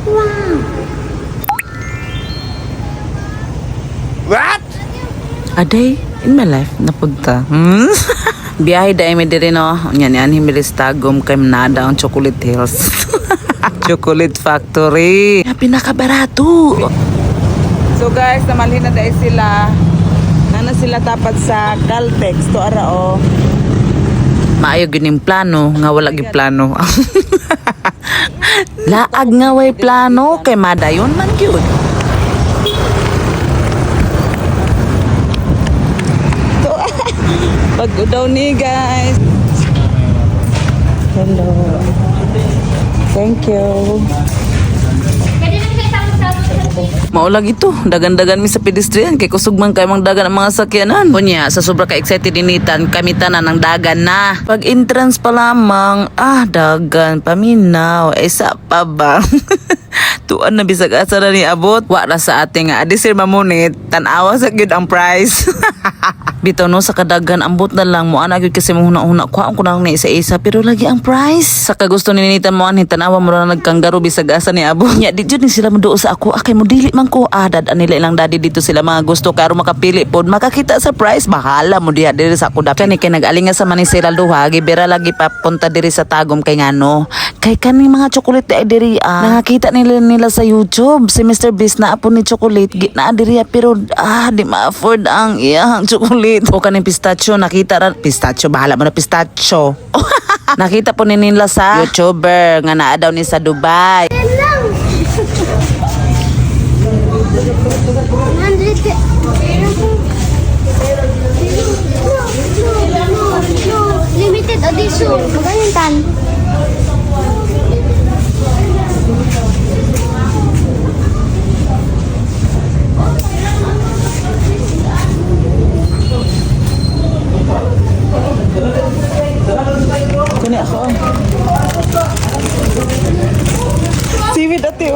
Wow. What? A day in my life napunta. Biyahe dahil may diri no. Yan yan himilis tagom kay nada ang Chocolate Hills. Chocolate Factory. Pinakabarato. So guys, namalhin na dahil sila. Nana sila tapat sa Caltex to ara o. Maayo gining plano nga wala gi plano. Laag nga way plano kay madayon man gyud. Pag daw ni guys. Hello. Thank you. Maulag ito, dagan-dagan mi sa pedestrian kay kusog man kay mang dagan ang mga sakyanan. Kunya, sa sobra ka excited initan, kami tanan ng dagan na. Pag entrance pa lamang, dagan, paminaw, isa pa ba? Tuan na bisag asa na ni abot. Wala sa ating nga, adi sir mamunit, tanawa sa gyud ang price. Bitaw no sa kadagan ambot na lang mo ana gyud kasi mahuna-huna kuha ko nang na isa-isa pero lagi ang price. Sa kagusto ni ninitan mo anhin tanawa mo na nagkanggaro bisag asa ni abot. Nya di jud ni sila moduo sa ako akay mo dili man ko dad nila ilang daddy dito sila mga gusto karo makapili pod makakita sa price bahala mo diha diri sa ako dapat kani kay nag-alinga sa Manisira duha gibera lagi papunta diri sa Tagum kay ngano kay kani mga chocolate ay diri nakakita nila sa YouTube si Mr. Beast na apo ni chocolate na diri pero di ma-afford ang iyang chocolate o kaning pistachio nakita ra pistachio bahala mo na pistachio. Nakita po ni nila sa YouTuber nga naa daw ni sa Dubai. Limited edition. Magayon tan. Kani ako. Siwit ate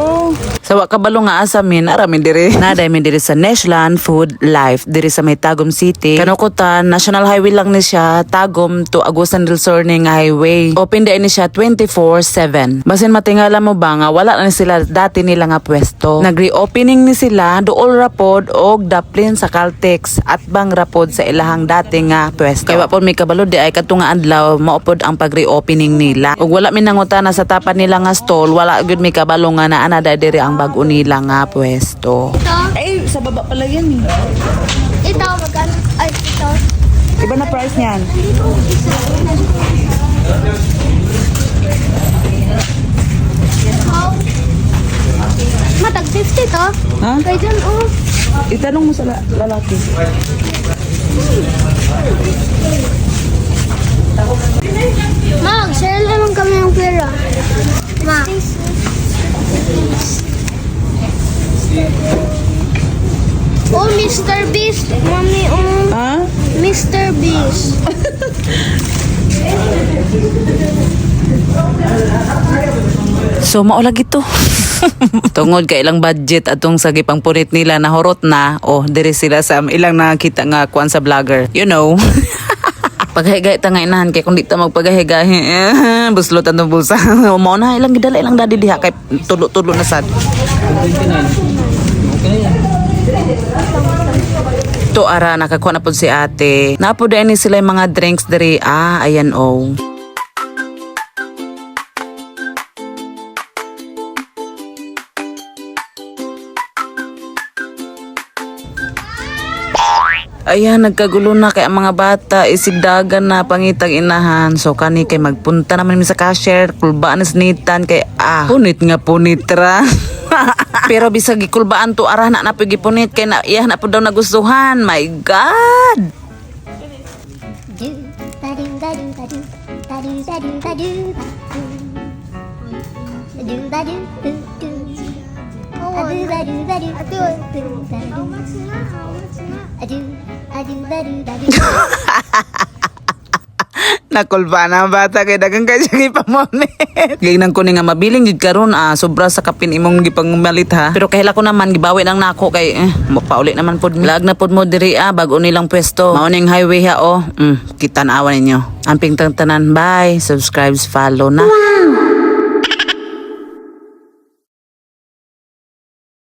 Sawa kabalo nga asamin aramin diri. Naday mi diri sa Neshlan Food Life diri sa may Tagum City. Kanukutan National Highway lang ni siya Tagum to Agusan del Sur nga highway. Open day ni siya 24/7. Basin matingala mo ba nga wala na sila dati nila nga pwesto. Nag-reopening ni sila duol rapod og daplin sa Caltex at bang rapod sa ilahang dati nga pwesto. Kaya wapon mi kabalo di ay katunga adlaw maupod ang pag-reopening nila. Ug wala mi nangutana sa tapan nila nga stall wala gyud mi kabalo nga naa na diri ang bago nila nga pwesto. Ito. Ay, sa baba pala yan eh. Ito. Magkano? Ay, ito. Iba na price niyan. Matag 50 to. Ha? Kaya dyan, Itanong mo sa lalaki. Share naman kami ng pera. Ma. Oh, Mr. Beast. Mami, Ha? Mr. Beast. So maulag ito. Tungod ka ilang budget atong sa gipang punit nila na horot na. Diri sila sa ilang nakita nga kuan sa vlogger. You know. Paghiga ta nga inahan kay kung di ta magpagahiga buslot ang bulsa. Mao na ilang gidala ilang dadi diha kay tulo-tulo na sad. To ara nakakuha na pod si ate. Napo din ni sila yung mga drinks diri. Ayan Ayan, nagkagulo na kay ang mga bata, isigdagan na pangitag inahan. So kani kay magpunta naman mi sa cashier, kulbaan na sinitan kay punit nga punit ra. Pero bisag gikulbaan to ara na napoy gipunit kay na iya na po daw nagustuhan. My God. Nakulba na ang bata kay dagang kay siya ipamonit. Gaynan ko ni nga mabiling jud karon sobra sa kapin imong gipangmalit ha. Pero kahila ko naman gibawi lang nako kay pauli naman pod. Lag na pod mo diri bago nilang pwesto. Mao ning highway ha kita naawan ninyo. Amping tanan bye, subscribe, follow na. Wow.